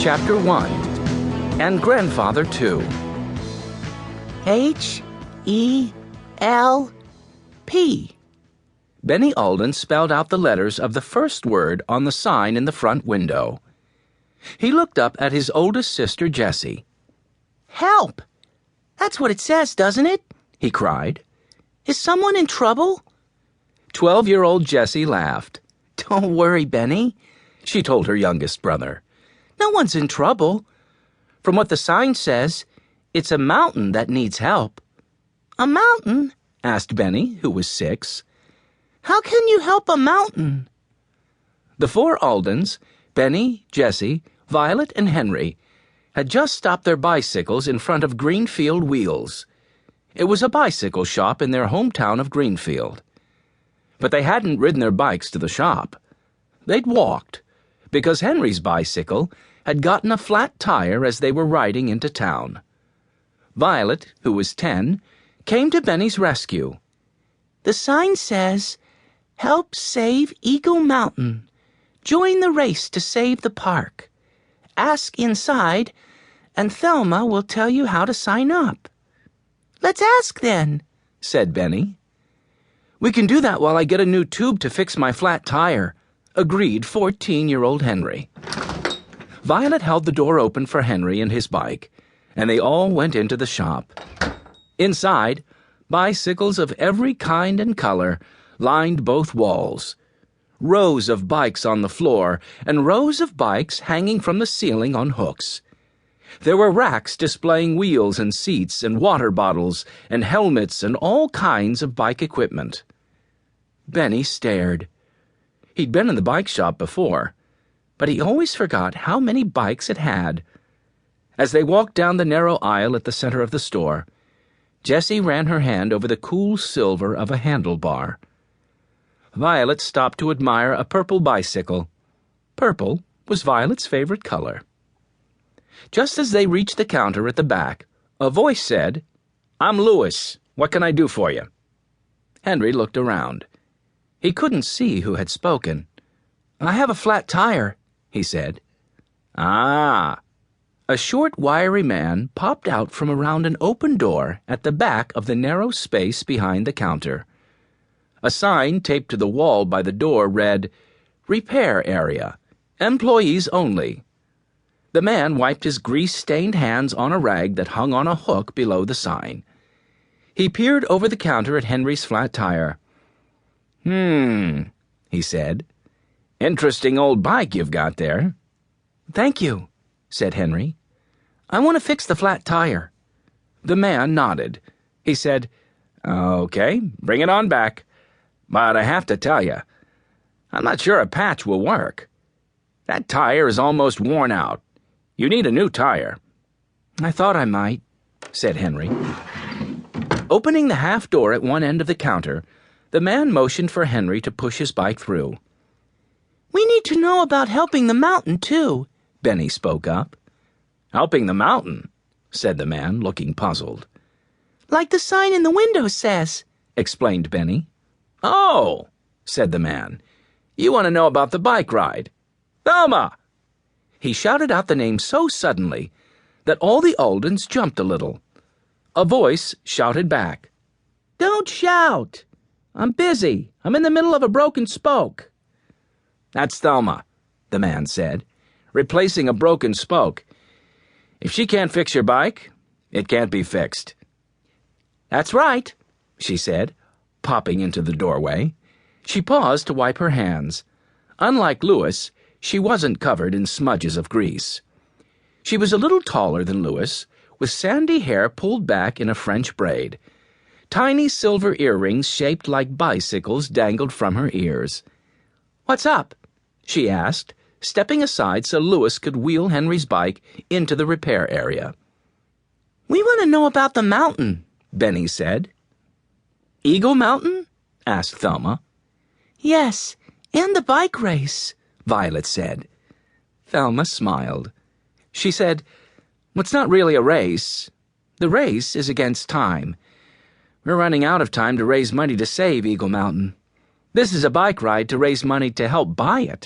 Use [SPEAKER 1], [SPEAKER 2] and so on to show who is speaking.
[SPEAKER 1] Chapter 1. And Grandfather Too.
[SPEAKER 2] H-E-L-P.
[SPEAKER 1] Benny Alden spelled out the letters of the first word on the sign in the front window. He looked up at his oldest sister, Jessie.
[SPEAKER 2] Help! That's what it says, doesn't it? He cried. Is someone in trouble?
[SPEAKER 1] 12-year-old Jessie laughed.
[SPEAKER 2] Don't worry, Benny,
[SPEAKER 1] she told her youngest brother.
[SPEAKER 2] No one's in trouble. From what the sign says, it's a mountain that needs help. A mountain?
[SPEAKER 1] Asked Benny, who was 6.
[SPEAKER 2] How can you help a mountain?
[SPEAKER 1] The 4 Aldens, Benny, Jessie, Violet, and Henry, had just stopped their bicycles in front of Greenfield Wheels. It was a bicycle shop in their hometown of Greenfield. But they hadn't ridden their bikes to the shop. They'd walked, because Henry's bicycle had gotten a flat tire as they were riding into town. Violet, who was 10, came to Benny's rescue.
[SPEAKER 2] The sign says, "Help save Eagle Mountain. Join the race to save the park. Ask inside, and Thelma will tell you how to sign up." "Let's ask then," said Benny.
[SPEAKER 1] "We can do that while I get a new tube to fix my flat tire," agreed 14-year-old Henry. Violet held the door open for Henry and his bike, and they all went into the shop. Inside, bicycles of every kind and color lined both walls. Rows of bikes on the floor, and rows of bikes hanging from the ceiling on hooks. There were racks displaying wheels and seats and water bottles and helmets and all kinds of bike equipment. Benny stared. He'd been in the bike shop before, but he always forgot how many bikes it had. As they walked down the narrow aisle at the center of the store, Jessie ran her hand over the cool silver of a handlebar. Violet stopped to admire a purple bicycle. Purple was Violet's favorite color. Just as they reached the counter at the back, a voice said, "I'm Louis. What can I do for you?" Henry looked around. He couldn't see who had spoken. "I have a flat tire," he said. "Ah." A short, wiry man popped out from around an open door at the back of the narrow space behind the counter. A sign taped to the wall by the door read, "Repair Area. Employees Only." The man wiped his grease-stained hands on a rag that hung on a hook below the sign. He peered over the counter at Henry's flat tire. He said. "Interesting old bike you've got there."
[SPEAKER 2] "Thank you," said Henry. "I want to fix the flat tire."
[SPEAKER 1] The man nodded. He said, "Okay, bring it on back. But I have to tell you, I'm not sure a patch will work. That tire is almost worn out. You need a new tire."
[SPEAKER 2] "I thought I might," said Henry.
[SPEAKER 1] Opening the half door at one end of the counter, the man motioned for Henry to push his bike through.
[SPEAKER 2] "We need to know about helping the mountain, too," Benny spoke up.
[SPEAKER 1] "Helping the mountain?" said the man, looking puzzled.
[SPEAKER 2] "Like the sign in the window says," explained Benny.
[SPEAKER 1] "Oh," said the man. "You want to know about the bike ride? Thelma!" He shouted out the name so suddenly that all the Aldens jumped a little. A voice shouted back,
[SPEAKER 2] "Don't shout! I'm busy. I'm in the middle of a broken spoke."
[SPEAKER 1] "That's Thelma," the man said, "replacing a broken spoke. If she can't fix your bike, it can't be fixed."
[SPEAKER 2] "That's right,"
[SPEAKER 1] she said, popping into the doorway. She paused to wipe her hands. Unlike Louis, she wasn't covered in smudges of grease. She was a little taller than Louis, with sandy hair pulled back in a French braid. Tiny silver earrings shaped like bicycles dangled from her ears. "What's up?" she asked, stepping aside so Louis could wheel Henry's bike into the repair area.
[SPEAKER 2] "We want to know about the mountain," Benny said.
[SPEAKER 1] "Eagle Mountain?" asked Thelma.
[SPEAKER 2] "Yes, and the bike race,"
[SPEAKER 1] Violet said. Thelma smiled. She said, "Well, it's not really a race. The race is against time. We're running out of time to raise money to save Eagle Mountain. This is a bike ride to raise money to help buy it."